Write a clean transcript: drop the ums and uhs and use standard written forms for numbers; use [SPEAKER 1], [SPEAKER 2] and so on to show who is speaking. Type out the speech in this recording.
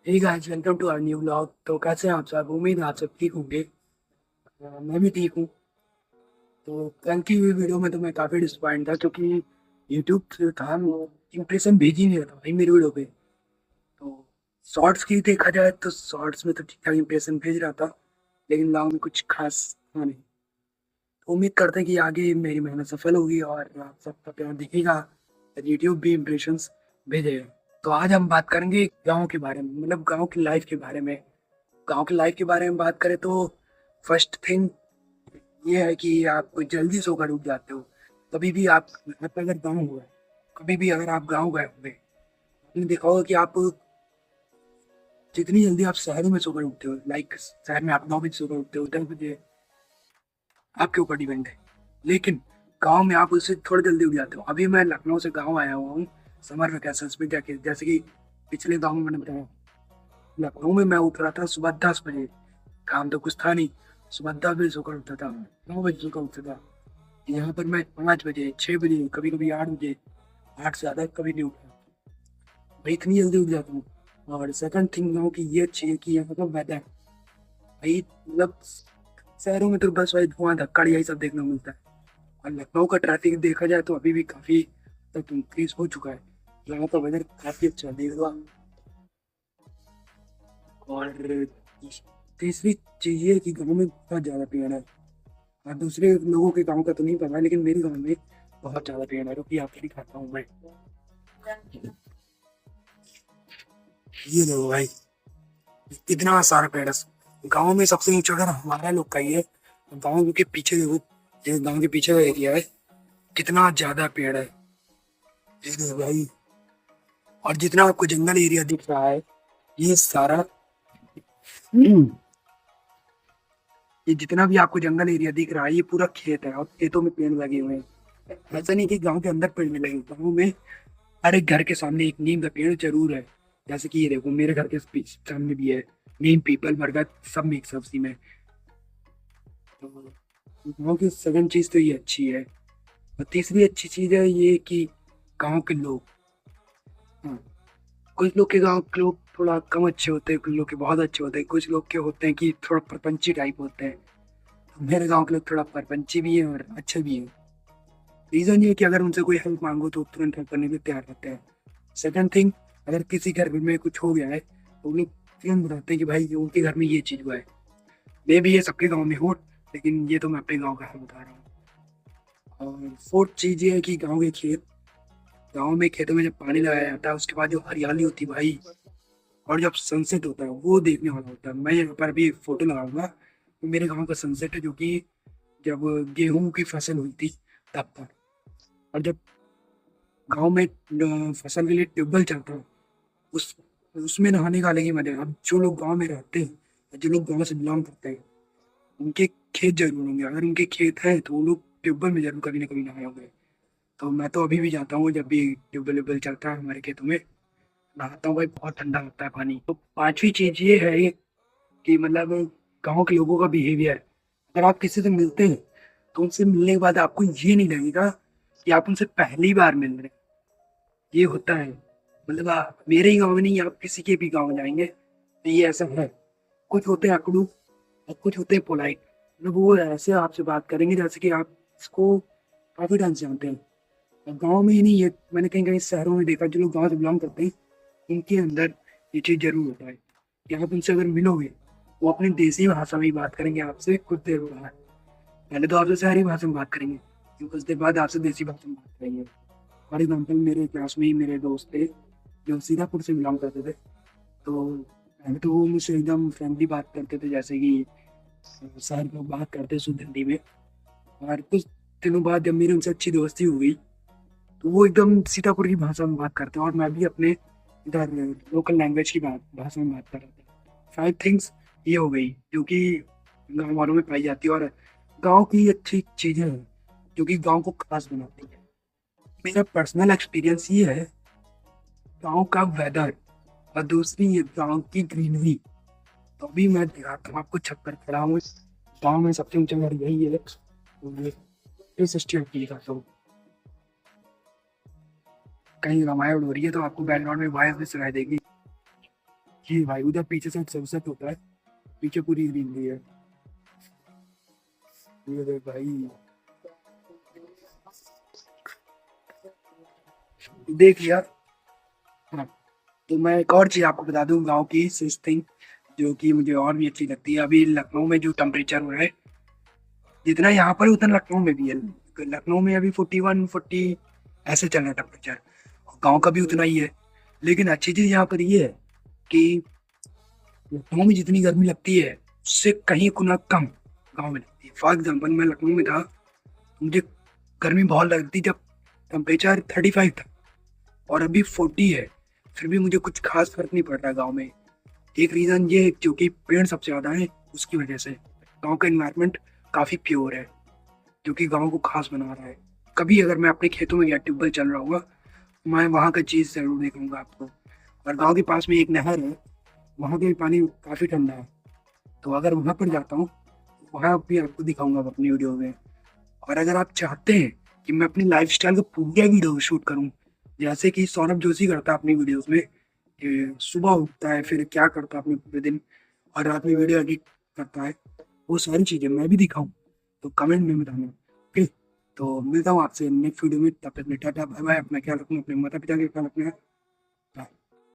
[SPEAKER 1] Hey guys, welcome to our new vlog. तो कैसे हैं आप सब? उम्मीद है आप सब ठीक होंगे। मैं भी ठीक हूँ। तो कल की हुई वीडियो में तो मैं काफ़ी डिसअपॉइंट था क्योंकि यूट्यूब जो था वो इम्प्रेशन भेज ही नहीं रहा था भाई मेरी वीडियो पे। तो शॉर्ट्स की देखा जाए तो शॉर्ट्स में तो ठीक ठाक इम्प्रेशन भेज रहा था, लेकिन लॉन्ग में कुछ खास था नहीं। तो उम्मीद करते हैं कि आगे मेरी मेहनत सफल होगी और आप सबका प्यार दिखेगा, यूट्यूब भी इम्प्रेशंस भेजेगा। तो आज हम बात करेंगे गाँव के बारे में, मतलब गाँव की लाइफ के बारे में। गाँव की लाइफ के बारे में बात करें तो फर्स्ट थिंग ये है कि आप जल्दी सोकर उठ जाते हो। कभी भी आप अगर गाँव हुआ है, कभी भी अगर आप गाँव गए होंगे, आपने देखा होगा कि आप जितनी जल्दी आप शहरों में सोकर उठते हो, लाइक शहर में आप 9 बजे सोकर उठते हो, 10 बजे, आपके ऊपर डिपेंड है। लेकिन गाँव में आप उससे थोड़ी जल्दी उठ जाते हो। अभी मैं लखनऊ से गाँव आया हुआ हूँ समर वेकेशन में जाके, जैसे कि पिछले गाँव में मैंने बताया। लखनऊ में मैं उठ रहा था सुबह 10 बजे। काम तो कुछ था नहीं, सुबह 10 बजे सोकर उठता था, 9 बजे सोकर उठता था। यहाँ पर मैं 5 बजे, 6 बजे, कभी कभी 8 बजे, 8 से ज्यादा कभी नहीं उठा। भाई इतनी जल्दी उठ जाता हूँ। और सेकंड थिंग गाँव की ये अच्छी है कि यहाँ का वेदर, भाई मतलब शहरों में तो बस वही धुआं धक्कड़ यही सब देखने को मिलता है। और लखनऊ का ट्रैफिक देखा जाए तो अभी भी काफी तक इंक्रीज हो चुका है। यहाँ का वेदर काफी अच्छा है, देख लो आप। और तीसरी चीज ये है कि गाँव में बहुत ज्यादा पेड़ है। और दूसरे लोगों के गाँव का तो नहीं पता, लेकिन मेरे गाँव में बहुत ज्यादा पेड़ है, क्योंकि आपसे दिखाता हूँ मैं। ये देखो भाई, इतना सारा पेड़ है। गाँव में सबसे ऊंचा घर हमारा लोग का ही है। गाँव के पीछे देखो, ये गाँव के पीछे का एरिया है, कितना ज्यादा पेड़ है। ये देखो भाई, और जितना आपको जंगल एरिया दिख रहा है, ये सारा ये जितना भी आपको जंगल एरिया दिख रहा है, ये पूरा खेत है और खेतों में पेड़ लगे हुए हैं। ऐसा नहीं कि गांव के अंदर पेड़ नहीं लगे, गाँव में हर एक घर के सामने एक नीम का पेड़ जरूर है। जैसे कि ये देखो, मेरे घर के सामने भी है। नीम, पीपल, बरगद, सब मिक्स है उसी में। तो गाँव की सेकंड चीज तो ये अच्छी है। और तीसरी अच्छी चीज है ये कि गाँव के लोग, हाँ, कुछ लोग के गाँव के लोग थोड़ा कम अच्छे होते हैं, कुछ लोग के बहुत अच्छे होते हैं, कुछ लोग के होते हैं कि थोड़ा परपंची टाइप होते हैं। तो मेरे गाँव के लोग थोड़ा परपंची भी हैं और अच्छे भी हैं। रीजन ये है कि अगर उनसे कोई हेल्प मांगो तो तुरंत हेल्प करने के लिए तैयार रहते हैं। सेकंड थिंग, अगर किसी घर में कुछ हो गया है तो वो लोग तुरंत बताते हैं कि भाई ये उनके घर में ये चीज हुआ है। मे भी ये सबके गाँव में हो, लेकिन ये तो मैं अपने गाँव का हाल बता रहा हूँ। और फोर्थ चीज ये है कि गाँव के खेत, गाँव में खेतों में जब पानी लगाया जाता है उसके बाद जो हरियाली होती है भाई, और जब सनसेट होता है वो देखने वाला होता है। मैं यहाँ पर भी फोटो लगाऊंगा, वो मेरे गाँव का सनसेट है, जो कि जब गेहूं की फसल हुई थी तब था। और जब गांव में फसल के लिए ट्यूबवेल चलता है, उस उसमें नहाने का अलग ही मजा है। अब जो लोग गांव में रहते हैं, जो लोग गांव से बिलोंग करते हैं, उनके खेत जरूर होंगे। अगर उनके खेत हैं तो वो लोग ट्यूबवेल में जरूर कभी ना कभी नहाए होंगे। तो मैं तो अभी भी जाता हूँ, जब भी ट्यूबवेल व्यूबवेल चलता है हमारे खेतों में, नहाता हूँ भाई, बहुत ठंडा लगता है पानी। तो पांचवी चीज ये है कि मतलब गाँव के लोगों का बिहेवियर, अगर आप किसी से मिलते हैं तो उनसे मिलने के बाद आपको ये नहीं लगेगा कि आप उनसे पहली बार मिल रहे हैं। ये होता है, मतलब आप मेरे ही गाँव में नहीं, आप किसी के भी गाँव में जाएंगे तो ये ऐसा है। कुछ होते हैं अकड़ू और कुछ होते हैं पोलाइट, मतलब वो ऐसे आपसे बात करेंगे जैसे कि आप इसको काफी ढंग से जानते हैं। और गाँव में ही नहीं, ये मैंने कहीं कहीं शहरों में देखा, जो लोग गाँव से बिलोंग करते हैं उनके अंदर ये चीज जरूर होता है कि आप उनसे अगर मिलोगे, वो अपनी देसी भाषा में ही बात करेंगे आपसे कुछ देर बाद। पहले तो आपसे शहरी भाषा में बात करेंगे, फिर कुछ देर बाद आपसे देसी भाषा में बात करेंगे। फॉर एग्जाम्पल, मेरे क्लास में ही मेरे दोस्त थे जो सीतापुर से बिलोंग करते थे। तो पहले तो वो मुझसे एकदम फ्रेंडली बात करते थे, जैसे कि शहर के लोग बात करते हैं शुद्ध हिंदी में। और कुछ दिनों बाद जब मेरी उनसे अच्छी दोस्ती हो गई, तो वो एकदम सीतापुर की भाषा में बात करते हैं और मैं भी अपने इधर लोकल लैंग्वेज की भाषा में बात कर रहा था। 5 थिंग्स ये हो गई जो कि गाँव वालों में पाई जाती है, और गाँव की अच्छी चीजें हैं जो कि गाँव को खास बनाती है। मेरा पर्सनल एक्सपीरियंस ये है, गाँव का वेदर और दूसरी ये गाँव की ग्रीनरी। तो अभी मैं दिखाता हूँ आपको, छत पर खड़ा हूँ। गाँव में सबसे ऊंचा घर यही है, तो ये इस स्टेट की दिखाता हूँ। कहीं रामायण हो रही है तो आपको बैकग्राउंड में वॉइस भी सुनाई देगी। ये भाई उधर पीछे से सनसेट होता है, पीछे पूरी ग्रीनरी है। ये देख भाई, देख लिया। हाँ, तो मैं एक और चीज़ आपको बता दूं गांव की स्विच थिंग, जो कि मुझे और भी अच्छी लगती है। अभी लखनऊ में जो टेम्परेचर हो रहा है, जितना यहाँ पर उतना लखनऊ में भी है। लखनऊ में अभी 41 40 ऐसे चल रहा है टेम्परेचर, गाँव का भी उतना ही है। लेकिन अच्छी चीज़ यहाँ पर ये है कि लखनऊ में जितनी गर्मी लगती है उससे कहीं गुना कम गाँव में लगती है। फॉर एग्जाम्पल मैं लखनऊ में था, मुझे गर्मी बहुत लगती जब टेम्परेचर 35 था, और अभी 40 है, फिर भी मुझे कुछ खास फर्क नहीं पड़ रहा गाँव में। एक रीज़न ये है क्योंकि पेड़ सबसे ज़्यादा है, उसकी वजह से गाँव का इन्वायरमेंट काफ़ी प्योर है, जो कि गाँव को खास बना रहा है। कभी अगर मैं अपने खेतों में या ट्यूबवेल चल रहा होगा, मैं वहाँ का चीज़ ज़रूर दिखाऊंगा आपको। और गाँव के पास में एक नहर है, वहाँ का भी पानी काफ़ी ठंडा है, तो अगर वहाँ पर जाता हूँ, वहाँ भी आपको दिखाऊंगा अपनी वीडियो में। और अगर आप चाहते हैं कि मैं अपनी लाइफस्टाइल का पूरा वीडियो शूट करूं, जैसे कि सौरभ जोशी करता है अपनी वीडियोस में, कि सुबह उठता है फिर क्या करता है अपने पूरे दिन, और रात में वीडियो एडिट करता है, वो सारी चीज़ें मैं भी दिखाऊं, तो कमेंट में बताना। ओके, तो मिलता हूँ आपसे नेक्स्ट वीडियो में। तब तक टाटा बाय बाय, अपना ख्याल रखना, अपने माता पिता का ख्याल रखना।